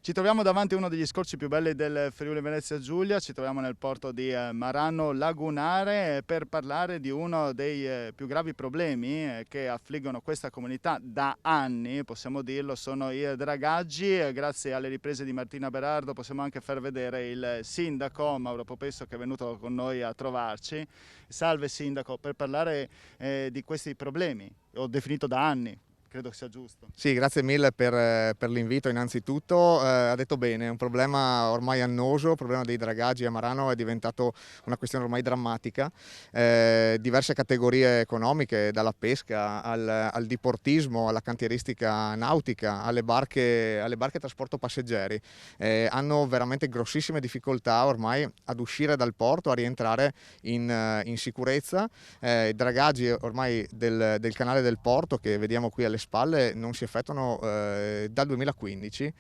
Ci troviamo davanti a uno degli scorci più belli del Friuli Venezia Giulia, ci troviamo nel porto di Marano Lagunare per parlare di uno dei più gravi problemi che affliggono questa comunità da anni, possiamo dirlo, sono i dragaggi. Grazie alle riprese di Martina Berardo possiamo anche far vedere il sindaco Mauro Popesso che è venuto con noi a trovarci. Salve sindaco, per parlare di questi problemi, ho definito da anni. Credo che sia giusto. Sì, grazie mille per l'invito innanzitutto. Ha detto bene, è un problema ormai annoso, il problema dei dragaggi a Marano è diventato una questione ormai drammatica. Diverse categorie economiche, dalla pesca al diportismo, alla cantieristica nautica, alle barche trasporto passeggeri, hanno veramente grossissime difficoltà ormai ad uscire dal porto, a rientrare in sicurezza. I dragaggi ormai del canale del porto che vediamo qui alle spalle non si effettuano dal 2015,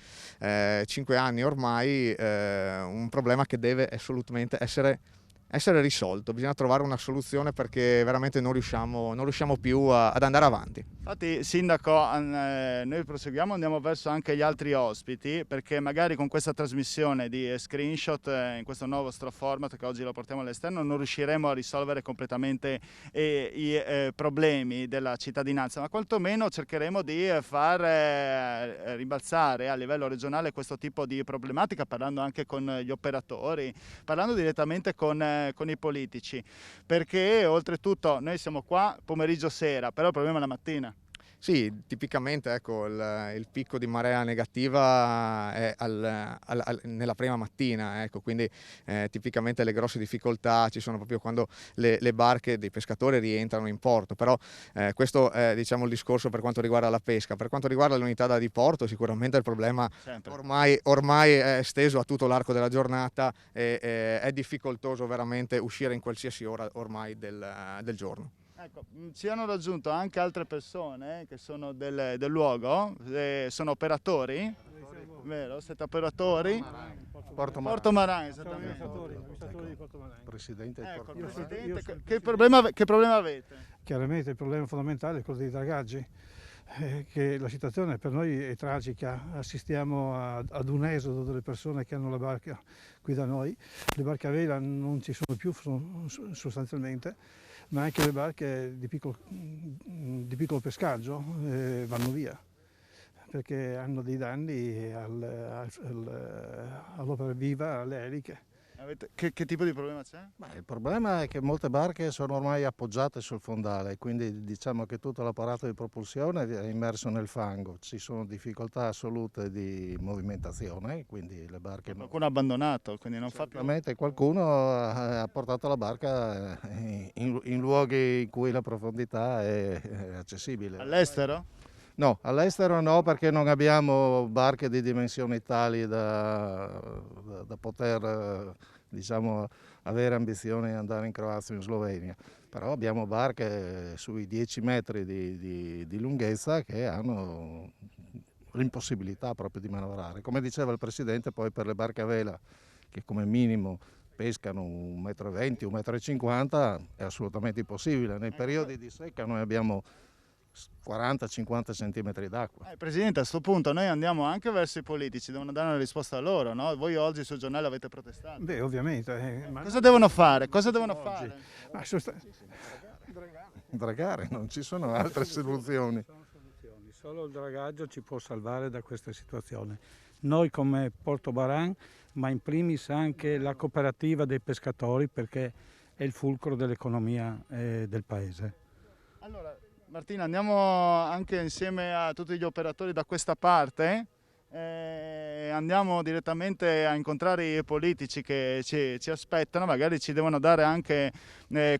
5 anni ormai, un problema che deve assolutamente essere risolto. Bisogna trovare una soluzione perché veramente non riusciamo più ad andare avanti. Infatti sindaco, noi proseguiamo, andiamo verso anche gli altri ospiti perché magari con questa trasmissione di screenshot in questo nuovo format che oggi lo portiamo all'esterno non riusciremo a risolvere completamente i problemi della cittadinanza, ma quantomeno cercheremo di far rimbalzare a livello regionale questo tipo di problematica, parlando anche con gli operatori, parlando direttamente con i politici, perché oltretutto noi siamo qua pomeriggio sera, però il problema è la mattina. Sì, tipicamente ecco, il picco di marea negativa è nella prima mattina, ecco, quindi tipicamente le grosse difficoltà ci sono proprio quando le barche dei pescatori rientrano in porto, però questo è diciamo, il discorso per quanto riguarda la pesca. Per quanto riguarda l'unità da diporto sicuramente il problema ormai è esteso a tutto l'arco della giornata e è difficoltoso veramente uscire in qualsiasi ora ormai del giorno. Ecco, ci hanno raggiunto anche altre persone che sono del luogo, sono operatori, vero? Siete operatori? Porto Marano, esattamente. Presidente del Ecco, Porto Marano. Presidente, che problema avete? Chiaramente il problema fondamentale è quello dei dragaggi, che la situazione per noi è tragica. Assistiamo ad un esodo delle persone che hanno la barca qui da noi. Le barche a vela non ci sono più sostanzialmente, ma anche le barche di piccolo pescaggio vanno via perché hanno dei danni all'opera viva, alle eliche. Che tipo di problema c'è? Il problema è che molte barche sono ormai appoggiate sul fondale, quindi diciamo che tutto l'apparato di propulsione è immerso nel fango, ci sono difficoltà assolute di movimentazione, quindi le barche Qualcuno ha abbandonato, quindi non fa più. Certamente qualcuno ha portato la barca in luoghi in cui la profondità è accessibile. All'estero? No, all'estero no, perché non abbiamo barche di dimensioni tali da poter diciamo, avere ambizione di andare in Croazia o in Slovenia. Però abbiamo barche sui 10 metri di lunghezza che hanno l'impossibilità proprio di manovrare. Come diceva il Presidente, poi per le barche a vela, che come minimo pescano 1,20 m, 1,50 m, è assolutamente impossibile. Nei periodi di secca noi abbiamo 40-50 cm d'acqua. Presidente, a questo punto noi andiamo anche verso i politici, devono dare una risposta a loro, no? Voi oggi sul giornale avete protestato. Beh, ovviamente. Cosa devono fare? Cosa devono fare? Dragare, non ci sono altre soluzioni. Solo il dragaggio ci può salvare da questa situazione. Noi come Porto Marano, ma in primis anche la cooperativa dei pescatori, perché è il fulcro dell'economia del paese. Allora, Martina, andiamo anche insieme a tutti gli operatori da questa parte. Andiamo direttamente a incontrare i politici che ci aspettano, magari ci devono dare anche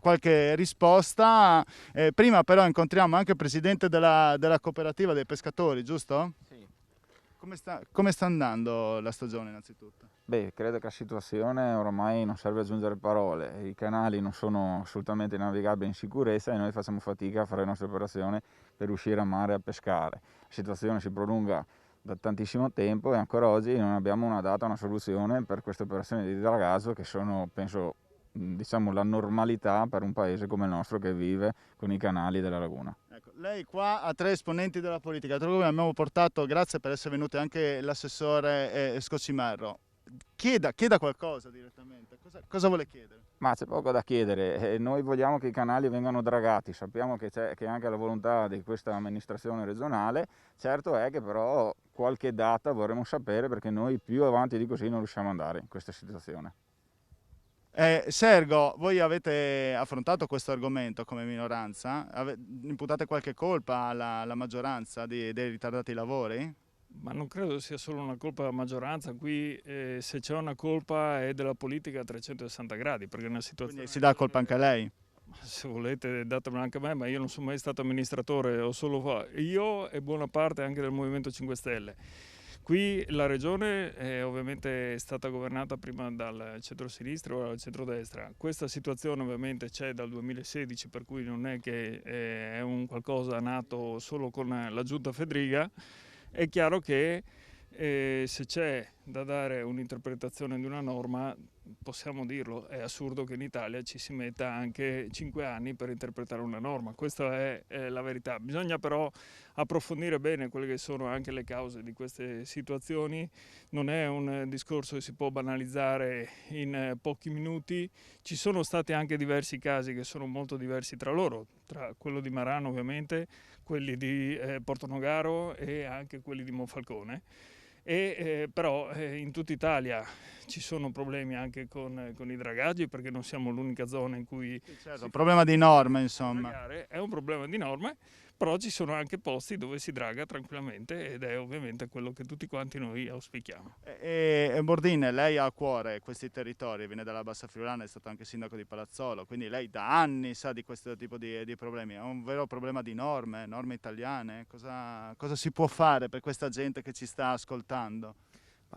qualche risposta. Prima però incontriamo anche il presidente della cooperativa dei pescatori, giusto? Sì. Come sta andando la stagione innanzitutto? Beh, credo che la situazione ormai non serve aggiungere parole, i canali non sono assolutamente navigabili in sicurezza e noi facciamo fatica a fare le nostre operazioni per uscire a mare a pescare. La situazione si prolunga da tantissimo tempo e ancora oggi non abbiamo una data, una soluzione per queste operazioni di dragaggio che sono, penso, diciamo, la normalità per un paese come il nostro che vive con i canali della laguna. Ecco, lei qua ha 3 esponenti della politica, tra cui abbiamo portato, grazie per essere venuti, anche l'assessore Scocimerro. Chieda qualcosa direttamente, cosa vuole chiedere? Ma c'è poco da chiedere, noi vogliamo che i canali vengano dragati, sappiamo che c'è anche la volontà di questa amministrazione regionale, certo è che però qualche data vorremmo sapere, perché noi più avanti di così non riusciamo ad andare in questa situazione. Sergo, voi avete affrontato questo argomento come minoranza? Imputate qualche colpa alla maggioranza dei ritardati lavori? Ma non credo sia solo una colpa della maggioranza, qui se c'è una colpa è della politica a 360 gradi, perché è una situazione... Quindi si dà colpa anche a lei? Se volete datemela anche a me, ma io non sono mai stato amministratore, ho solo io e buona parte anche del Movimento 5 Stelle. Qui la regione ovviamente è stata governata prima dal centro-sinistra o dal centro-destra. Questa situazione ovviamente c'è dal 2016, per cui non è che è un qualcosa nato solo con la giunta Fedriga. È chiaro che se c'è da dare un'interpretazione di una norma, possiamo dirlo, è assurdo che in Italia ci si metta anche 5 anni per interpretare una norma, questa è la verità. Bisogna però approfondire bene quelle che sono anche le cause di queste situazioni, non è un discorso che si può banalizzare in pochi minuti, ci sono stati anche diversi casi che sono molto diversi tra loro, tra quello di Marano ovviamente, quelli di Portonogaro e anche quelli di Monfalcone. Però in tutta Italia ci sono problemi anche con i dragaggi, perché non siamo l'unica zona in cui... Certo, un problema di norme, insomma. È un problema di norme, però ci sono anche posti dove si draga tranquillamente ed è ovviamente quello che tutti quanti noi auspichiamo. E Bordin, lei ha a cuore questi territori, viene dalla Bassa Friulana, è stato anche sindaco di Palazzolo, quindi lei da anni sa di questo tipo di problemi. È un vero problema di norme italiane. Cosa si può fare per questa gente che ci sta ascoltando?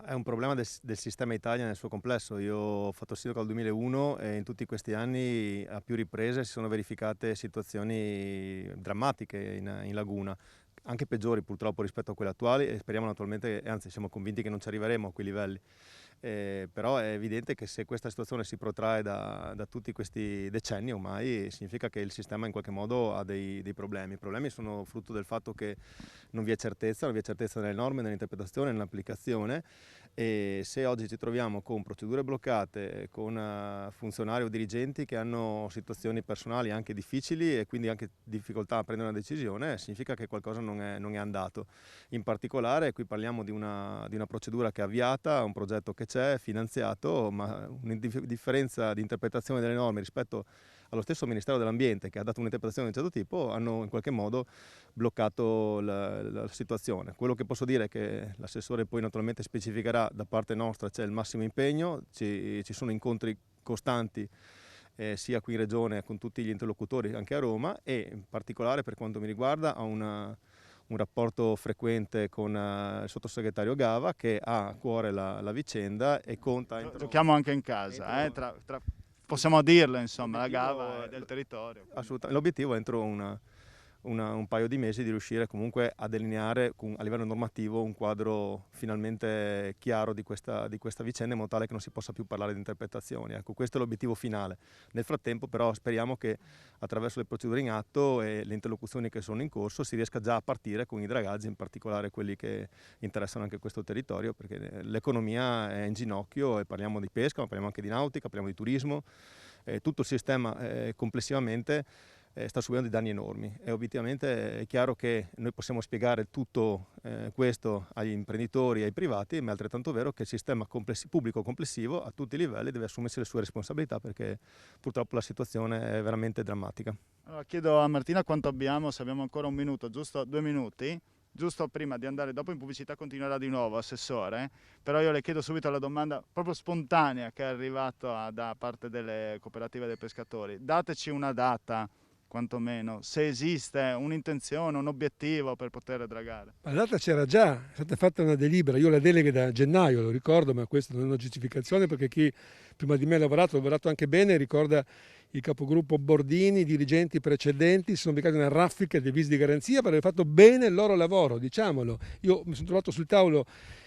È un problema del sistema Italia nel suo complesso. Io ho fatto sindaco dal 2001 e in tutti questi anni a più riprese si sono verificate situazioni drammatiche in laguna, anche peggiori purtroppo rispetto a quelle attuali, e speriamo naturalmente, anzi siamo convinti che non ci arriveremo a quei livelli. Però è evidente che se questa situazione si protrae da tutti questi decenni ormai, significa che il sistema in qualche modo ha dei problemi. I problemi sono frutto del fatto che non vi è certezza nelle norme, nell'interpretazione, nell'applicazione, e se oggi ci troviamo con procedure bloccate, con funzionari o dirigenti che hanno situazioni personali anche difficili e quindi anche difficoltà a prendere una decisione, significa che qualcosa non è andato. In particolare qui parliamo di una procedura che è avviata, un progetto che c'è, finanziato, ma una differenza di interpretazione delle norme rispetto allo stesso Ministero dell'Ambiente, che ha dato un'interpretazione di un certo tipo, hanno in qualche modo bloccato la situazione. Quello che posso dire è che l'assessore poi naturalmente specificherà, da parte nostra c'è il massimo impegno, ci sono incontri costanti sia qui in Regione con tutti gli interlocutori anche a Roma, e in particolare per quanto mi riguarda ho un rapporto frequente con il sottosegretario Gava, che ha a cuore la vicenda e conta... Giochiamo anche in casa, possiamo dirlo, insomma, la Gava è del territorio. Assolutamente, l'obiettivo è entro un paio di mesi di riuscire comunque a delineare a livello normativo un quadro finalmente chiaro di questa vicenda, in modo tale che non si possa più parlare di interpretazioni. Ecco, questo è l'obiettivo finale. Nel frattempo però speriamo che attraverso le procedure in atto e le interlocuzioni che sono in corso si riesca già a partire con i dragaggi, in particolare quelli che interessano anche questo territorio, perché l'economia è in ginocchio e parliamo di pesca, ma parliamo anche di nautica, parliamo di turismo, tutto il sistema complessivamente sta subendo dei danni enormi, e obiettivamente è chiaro che noi possiamo spiegare tutto questo agli imprenditori e ai privati, ma è altrettanto vero che il sistema pubblico complessivo a tutti i livelli deve assumersi le sue responsabilità, perché purtroppo la situazione è veramente drammatica. Allora, chiedo a Martina quanto abbiamo, se abbiamo ancora un minuto, giusto 2 minuti. Giusto prima di andare, dopo in pubblicità continuerà di nuovo, Assessore, però io le chiedo subito la domanda proprio spontanea che è arrivata da parte delle cooperative dei pescatori. Dateci una data, quantomeno, se esiste un'intenzione, un obiettivo per poter dragare. La data c'era già, è stata fatta una delibera, io la delega da gennaio, lo ricordo, ma questa non è una giustificazione, perché chi prima di me ha lavorato anche bene, ricorda il capogruppo Bordini, i dirigenti precedenti si sono beccati una raffica di avvisi di garanzia per aver fatto bene il loro lavoro, diciamolo. Io mi sono trovato sul tavolo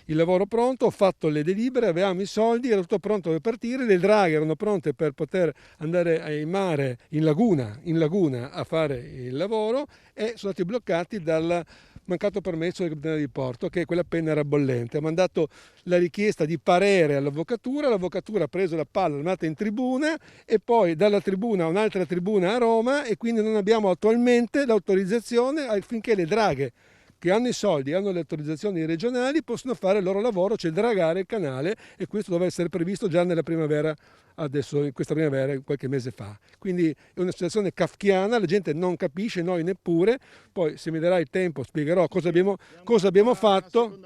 il lavoro pronto, ho fatto le delibere, avevamo i soldi, era tutto pronto per partire, le draghe erano pronte per poter andare in mare, in laguna a fare il lavoro, e sono stati bloccati dal mancato permesso del capitano di porto, che quella penna era bollente. Ha mandato la richiesta di parere all'avvocatura, l'avvocatura ha preso la palla, è andata in tribuna e poi dalla tribuna a un'altra tribuna a Roma, e quindi non abbiamo attualmente l'autorizzazione affinché le draghe che hanno i soldi, hanno le autorizzazioni regionali, possono fare il loro lavoro, cioè dragare il canale, e questo doveva essere previsto già nella primavera, adesso in questa primavera, qualche mese fa. Quindi è una situazione kafkiana, la gente non capisce, noi neppure. Poi se mi darai il tempo spiegherò cosa abbiamo fatto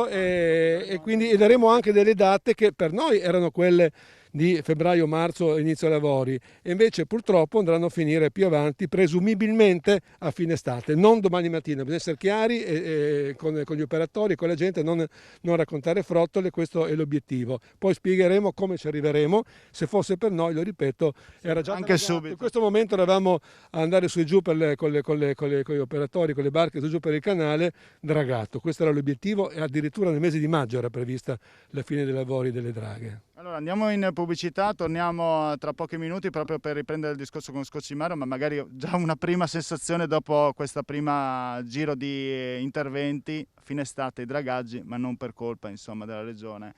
e quindi daremo anche delle date che per noi erano quelle di febbraio, marzo, inizio lavori, e invece purtroppo andranno a finire più avanti, presumibilmente a fine estate, non domani mattina. Bisogna essere chiari con gli operatori, con la gente, non raccontare frottole, questo è l'obiettivo. Poi spiegheremo come ci arriveremo. Se fosse per noi, lo ripeto, era già anche subito. In questo momento eravamo a andare su e giù con gli operatori, con le barche su e giù per il canale, dragato. Questo era l'obiettivo, e addirittura nel mese di maggio era prevista la fine dei lavori delle draghe. Allora andiamo in pubblicità, torniamo tra pochi minuti proprio per riprendere il discorso con Scocimaro, ma magari già una prima sensazione dopo questa prima giro di interventi, fine estate, i dragaggi, ma non per colpa insomma della regione,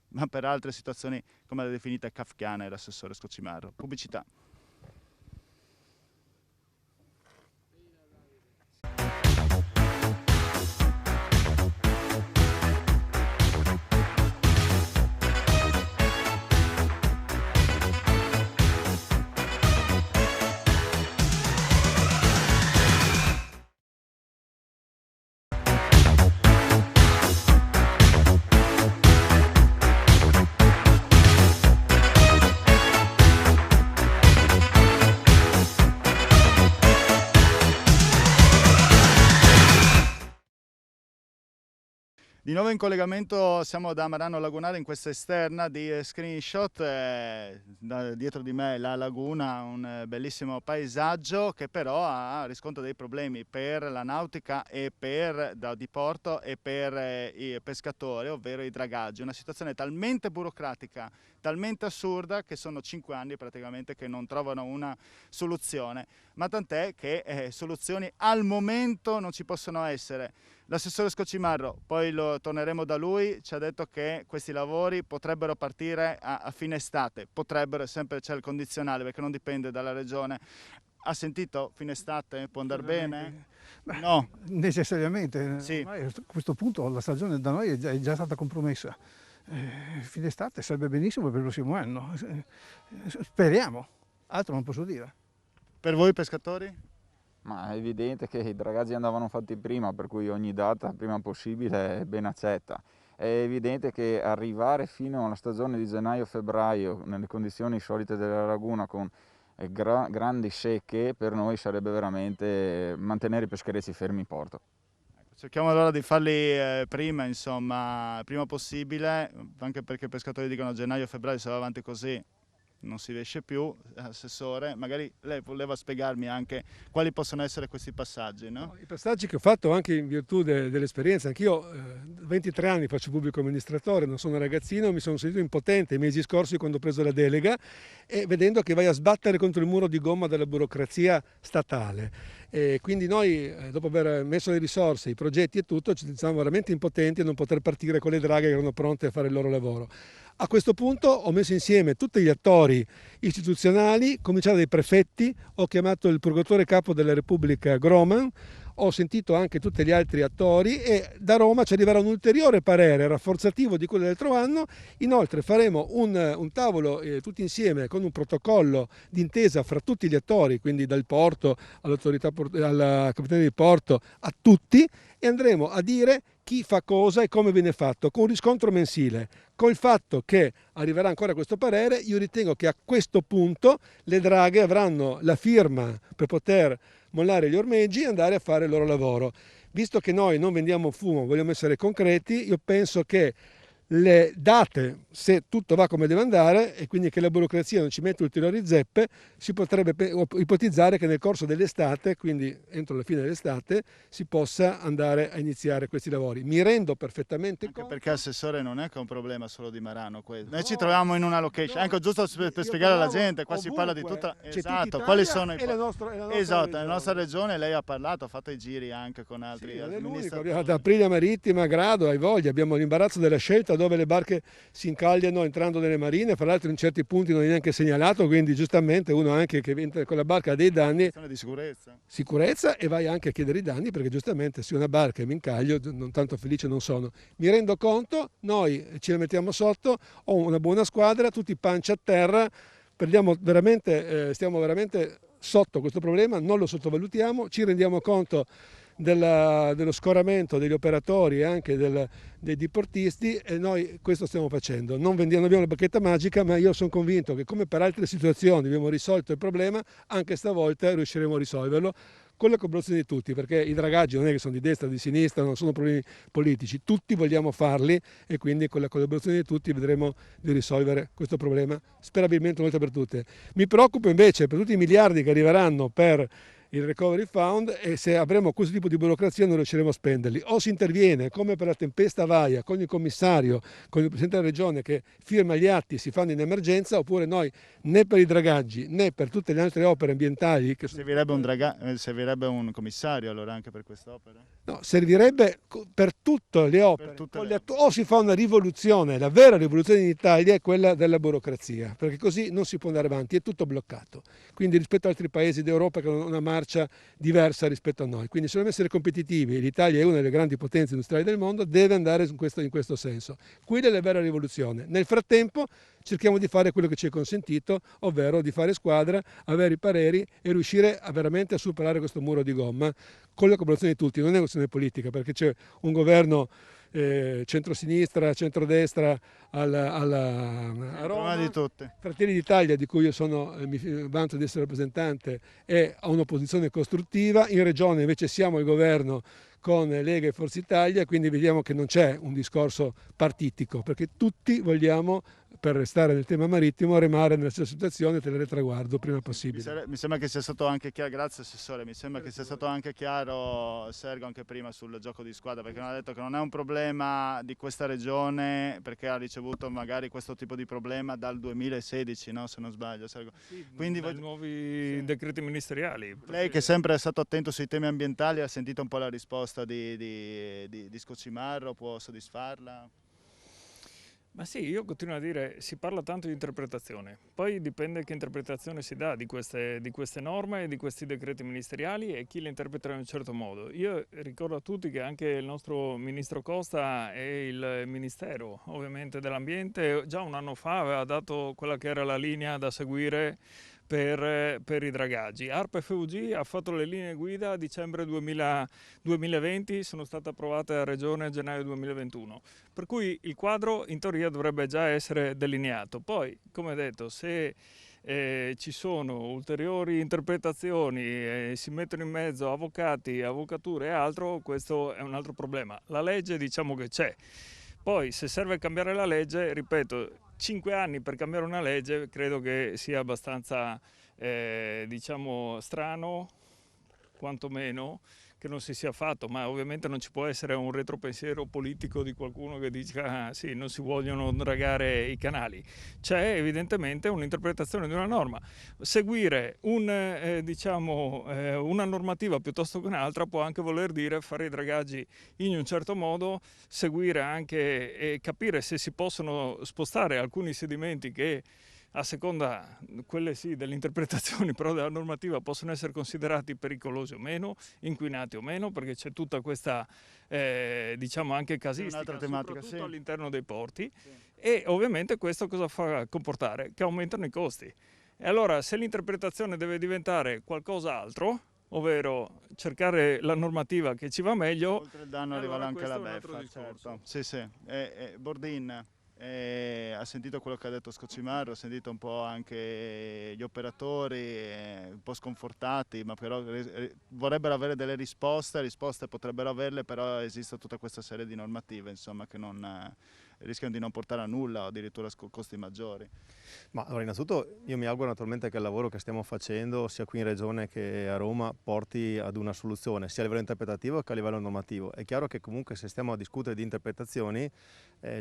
ma per altre situazioni come l'ha definita kafkiana l'assessore Scocimaro. Pubblicità. Di nuovo in collegamento, siamo da Marano Lagunare in questa esterna di Screenshot, dietro di me la laguna, un bellissimo paesaggio che però ha riscontro dei problemi per la nautica e per da diporto e per i pescatori, ovvero i dragaggi. Una situazione talmente burocratica, talmente assurda, che sono 5 anni praticamente che non trovano una soluzione, ma tant'è che soluzioni al momento non ci possono essere. L'assessore Scocimarro, poi torneremo da lui, ci ha detto che questi lavori potrebbero partire a fine estate, potrebbero, sempre c'è il condizionale perché non dipende dalla regione. Ha sentito fine estate? Può andare bene? Beh, no. Necessariamente, sì. Ormai a questo punto la stagione da noi è già stata compromessa. Fine estate sarebbe benissimo per il prossimo anno, speriamo, altro non posso dire. Per voi pescatori? Ma è evidente che i dragaggi andavano fatti prima, per cui ogni data prima possibile è ben accetta. È evidente che arrivare fino alla stagione di gennaio-febbraio nelle condizioni solite della laguna con grandi secche, per noi sarebbe veramente mantenere i pescherecci fermi in porto. Cerchiamo allora di farli prima, insomma, prima possibile, anche perché i pescatori dicono gennaio-febbraio se va avanti così non si riesce più. Assessore, magari lei voleva spiegarmi anche quali possono essere questi passaggi, no? I passaggi che ho fatto anche in virtù dell'esperienza, anch'io 23 anni faccio pubblico amministratore, non sono ragazzino, mi sono sentito impotente i mesi scorsi quando ho preso la delega, e vedendo che vai a sbattere contro il muro di gomma della burocrazia statale. E quindi noi, dopo aver messo le risorse, i progetti e tutto, ci sentiamo veramente impotenti a non poter partire con le draghe che erano pronte a fare il loro lavoro. A questo punto ho messo insieme tutti gli attori istituzionali, cominciando dai prefetti, ho chiamato il procuratore capo della Repubblica Groman, ho sentito anche tutti gli altri attori, e da Roma ci arriverà un ulteriore parere rafforzativo di quello dell'altro anno. Inoltre faremo un tavolo tutti insieme con un protocollo d'intesa fra tutti gli attori, quindi dal porto all'autorità, alla capitania di porto, a tutti, e andremo a dire chi fa cosa e come viene fatto, con un riscontro mensile. Col fatto che arriverà ancora questo parere, io ritengo che a questo punto le draghe avranno la firma per poter mollare gli ormeggi e andare a fare il loro lavoro. Visto che noi non vendiamo fumo, vogliamo essere concreti, io penso che le date, se tutto va come deve andare e quindi che la burocrazia non ci mette ulteriori zeppe, si potrebbe ipotizzare che nel corso dell'estate, quindi entro la fine dell'estate, si possa andare a iniziare questi lavori. Mi rendo perfettamente conto. Perché assessore non è che è un problema solo di Marano questo. Noi ci troviamo in una location, ecco, giusto per spiegare alla gente, qua si parla di tutta, esatto, quali sono i esatto, nella nostra regione lei ha parlato, ha fatto i giri anche con altri amministratori. Abbiamo da Aprilia Marittima, Grado, hai voglia, abbiamo l'imbarazzo della scelta dove le barche si incagliano entrando nelle marine, fra l'altro in certi punti non è neanche segnalato, quindi giustamente uno anche che entra con la barca ha dei danni. Di Sicurezza, e vai anche a chiedere i danni perché giustamente se una barca mi incaglio non tanto felice non sono. Mi rendo conto, noi ci mettiamo sotto, ho una buona squadra, tutti pancia a terra, stiamo veramente sotto questo problema, non lo sottovalutiamo, ci rendiamo conto dello scoramento degli operatori e anche dei diportisti e noi questo stiamo facendo. Non abbiamo la bacchetta magica, ma io sono convinto che come per altre situazioni abbiamo risolto il problema, anche stavolta riusciremo a risolverlo con la collaborazione di tutti, perché i dragaggi non è che sono di destra o di sinistra, non sono problemi politici, tutti vogliamo farli e quindi con la collaborazione di tutti vedremo di risolvere questo problema sperabilmente una volta per tutte. Mi preoccupo invece per tutti i miliardi che arriveranno per il Recovery Fund e se avremo questo tipo di burocrazia non riusciremo a spenderli. O si interviene come per la tempesta Vaia con il commissario, con il Presidente della Regione che firma gli atti, si fanno in emergenza, oppure noi né per i dragaggi né per tutte le altre opere ambientali che servirebbe un commissario allora anche per quest'opera? No, servirebbe per tutte le opere. O si fa una rivoluzione, la vera rivoluzione in Italia è quella della burocrazia, perché così non si può andare avanti, è tutto bloccato. Quindi rispetto ad altri paesi d'Europa che hanno una marcia diversa rispetto a noi. Quindi se dobbiamo essere competitivi, l'Italia è una delle grandi potenze industriali del mondo, deve andare in questo senso. Quella è la vera rivoluzione. Nel frattempo cerchiamo di fare quello che ci è consentito, ovvero di fare squadra, avere i pareri e riuscire veramente a superare questo muro di gomma con la collaborazione di tutti. Non è una questione politica, perché c'è un governo centrosinistra, centrodestra a Roma, di Fratelli d'Italia, di cui io mi vanto di essere rappresentante, ha un'opposizione costruttiva, in regione invece siamo il governo con Lega e Forza Italia, quindi vediamo che non c'è un discorso partitico, perché tutti vogliamo, per restare nel tema marittimo, remare nella stessa situazione e tenere traguardo prima possibile. Mi sembra che sia stato anche chiaro, grazie Assessore, mi sembra che sia stato anche chiaro Sergio anche prima sul gioco di squadra, perché non ha detto che non è un problema di questa regione, perché ha ricevuto magari questo tipo di problema dal 2016, no? Se non sbaglio Sergio. Sì, quindi dai nuovi decreti ministeriali. Lei che sempre è stato attento sui temi ambientali ha sentito un po' la risposta di Scocimarro, può soddisfarla? Ma sì, io continuo a dire, si parla tanto di interpretazione, poi dipende che interpretazione si dà di queste norme e di questi decreti ministeriali e chi le interpreterà in un certo modo. Io ricordo a tutti che anche il nostro ministro Costa e il Ministero ovviamente dell'Ambiente già un anno fa aveva dato quella che era la linea da seguire per i dragaggi. ARPA FUG ha fatto le linee guida a dicembre 2020, sono state approvate a Regione a gennaio 2021, per cui il quadro in teoria dovrebbe già essere delineato. Poi, come detto, se ci sono ulteriori interpretazioni, si mettono in mezzo avvocati, avvocature e altro, questo è un altro problema. La legge diciamo che c'è. Poi se serve cambiare la legge, ripeto, 5 anni per cambiare una legge credo che sia abbastanza diciamo strano, quantomeno, che non si sia fatto, ma ovviamente non ci può essere un retropensiero politico di qualcuno che dica sì, non si vogliono dragare i canali. C'è evidentemente un'interpretazione di una norma. Seguire una normativa piuttosto che un'altra può anche voler dire fare i dragaggi in un certo modo, seguire anche e capire se si possono spostare alcuni sedimenti che a seconda, quelle sì, delle interpretazioni però della normativa possono essere considerati pericolosi o meno, inquinati o meno, perché c'è tutta questa diciamo anche casistica, soprattutto all'interno dei porti, e ovviamente questo cosa fa comportare? Che aumentano i costi. E allora se l'interpretazione deve diventare qualcos'altro, ovvero cercare la normativa che ci va meglio, oltre il danno arriva anche la beffa, certo. Sì, sì. Bordin ha sentito quello che ha detto Scocimarro, ha sentito un po' anche gli operatori un po' sconfortati, ma però vorrebbero avere delle risposte potrebbero averle, però esiste tutta questa serie di normative insomma che non rischiano di non portare a nulla o addirittura costi maggiori. Ma allora, innanzitutto io mi auguro naturalmente che il lavoro che stiamo facendo sia qui in Regione che a Roma porti ad una soluzione sia a livello interpretativo che a livello normativo. È chiaro che comunque se stiamo a discutere di interpretazioni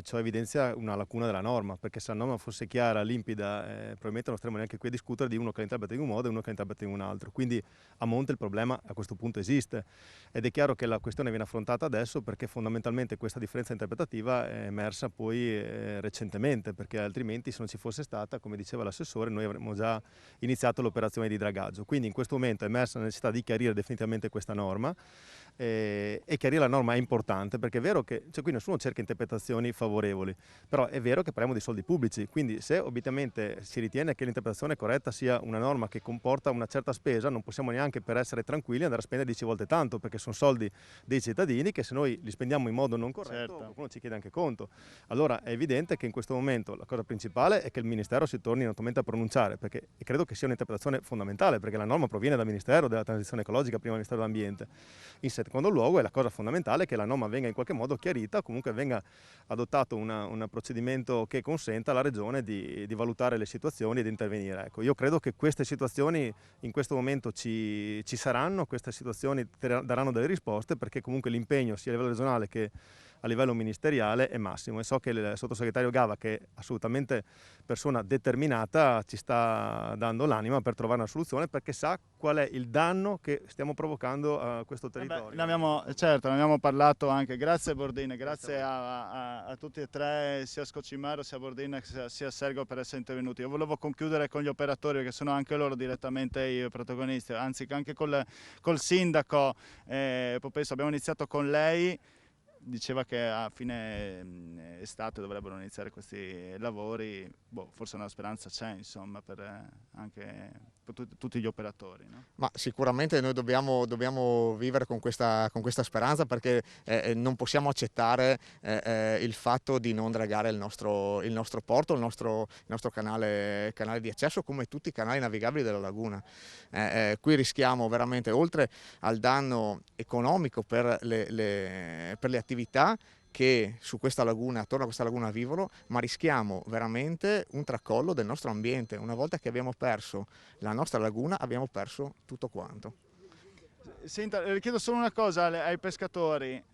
ciò evidenzia una lacuna della norma, perché se la norma fosse chiara, limpida, probabilmente non staremmo neanche qui a discutere di uno che la interpreta in un modo e uno che la interpreta in un altro. Quindi a monte il problema a questo punto esiste ed è chiaro che la questione viene affrontata adesso perché fondamentalmente questa differenza interpretativa è emersa poi recentemente, perché altrimenti se non ci fosse stata, come diceva l'assessore, noi avremmo già iniziato l'operazione di dragaggio. Quindi in questo momento è emersa la necessità di chiarire definitivamente questa norma e chiarire la norma è importante, perché è vero che qui nessuno cerca interpretazioni favorevoli, però è vero che parliamo di soldi pubblici, quindi se obiettivamente si ritiene che l'interpretazione corretta sia una norma che comporta una certa spesa, non possiamo neanche, per essere tranquilli, andare a spendere 10 volte tanto, perché sono soldi dei cittadini che se noi li spendiamo in modo non corretto, qualcuno ci chiede anche conto. Allora è evidente che in questo momento la cosa principale è che il Ministero si torni naturalmente a pronunciare, perché credo che sia un'interpretazione fondamentale, perché la norma proviene dal Ministero della Transizione Ecologica, prima Ministero dell'Ambiente. In secondo luogo è la cosa fondamentale che la norma venga in qualche modo chiarita, comunque venga adottato un procedimento che consenta alla Regione di valutare le situazioni e di intervenire. Ecco, io credo che queste situazioni in questo momento ci saranno, queste situazioni daranno delle risposte, perché comunque l'impegno sia a livello regionale che a livello ministeriale è massimo e so che il sottosegretario Gava, che è assolutamente persona determinata, ci sta dando l'anima per trovare una soluzione, perché sa qual è il danno che stiamo provocando a questo territorio. Ne abbiamo parlato anche. Grazie Bordin, grazie a tutti e tre, sia Scocimaro, sia Bordin, sia Sergio, per essere intervenuti. Io volevo concludere con gli operatori, che sono anche loro direttamente i protagonisti, anzi anche col sindaco Popesso. Abbiamo iniziato con lei. Diceva che a fine estate dovrebbero iniziare questi lavori, forse una speranza c'è, insomma, anche per tutti gli operatori, no? Ma sicuramente noi dobbiamo vivere con questa speranza, perché non possiamo accettare il fatto di non dragare il nostro porto, il nostro canale di accesso, come tutti i canali navigabili della laguna. Qui rischiamo veramente, oltre al danno economico per le attività che su questa laguna, attorno a questa laguna vivono, ma rischiamo veramente un tracollo del nostro ambiente. Una volta che abbiamo perso la nostra laguna, abbiamo perso tutto quanto. Senta, le chiedo solo una cosa ai pescatori: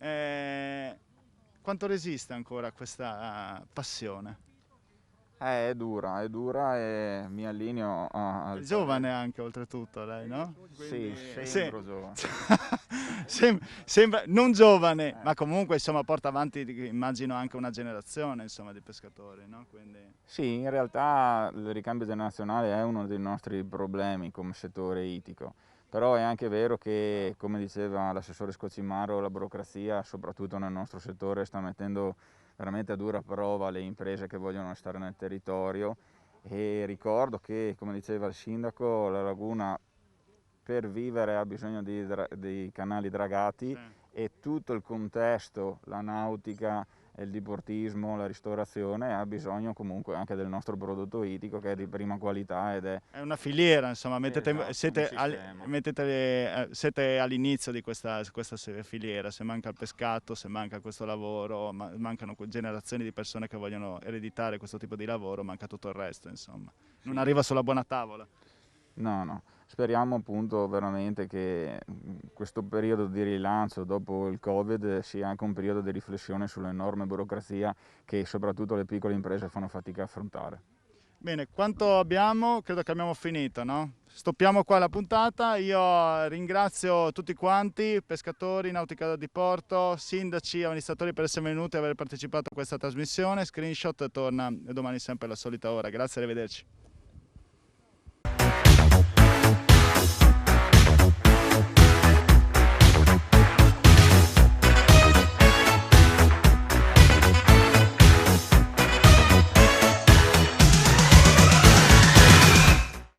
quanto resiste ancora questa passione? È dura e mi allineo al... È giovane anche, oltretutto, lei, no? Quindi, sì, sembro giovane. Sembra non giovane, ma comunque insomma porta avanti, immagino, anche una generazione, insomma, di pescatori, no? Quindi... Sì, in realtà il ricambio generazionale è uno dei nostri problemi come settore ittico, però è anche vero che, come diceva l'assessore Scocimaro, la burocrazia, soprattutto nel nostro settore, sta mettendo veramente a dura prova le imprese che vogliono stare nel territorio, e ricordo che, come diceva il sindaco, la laguna per vivere ha bisogno di canali dragati, sì. E tutto il contesto, la nautica, il diportismo, la ristorazione, ha bisogno comunque anche del nostro prodotto ittico, che è di prima qualità ed è una filiera, insomma. Siete all'inizio di questa filiera. Se manca il pescato, se manca questo lavoro, mancano generazioni di persone che vogliono ereditare questo tipo di lavoro, manca tutto il resto, insomma. Non arriva sulla buona tavola. No. Speriamo appunto veramente che questo periodo di rilancio dopo il Covid sia anche un periodo di riflessione sull'enorme burocrazia che soprattutto le piccole imprese fanno fatica a affrontare. Bene, quanto abbiamo? Credo che abbiamo finito, no? Stoppiamo qua la puntata. Io ringrazio tutti quanti, pescatori, nautica da diporto, sindaci, amministratori, per essere venuti e aver partecipato a questa trasmissione. Screenshot torna domani sempre alla solita ora. Grazie, arrivederci.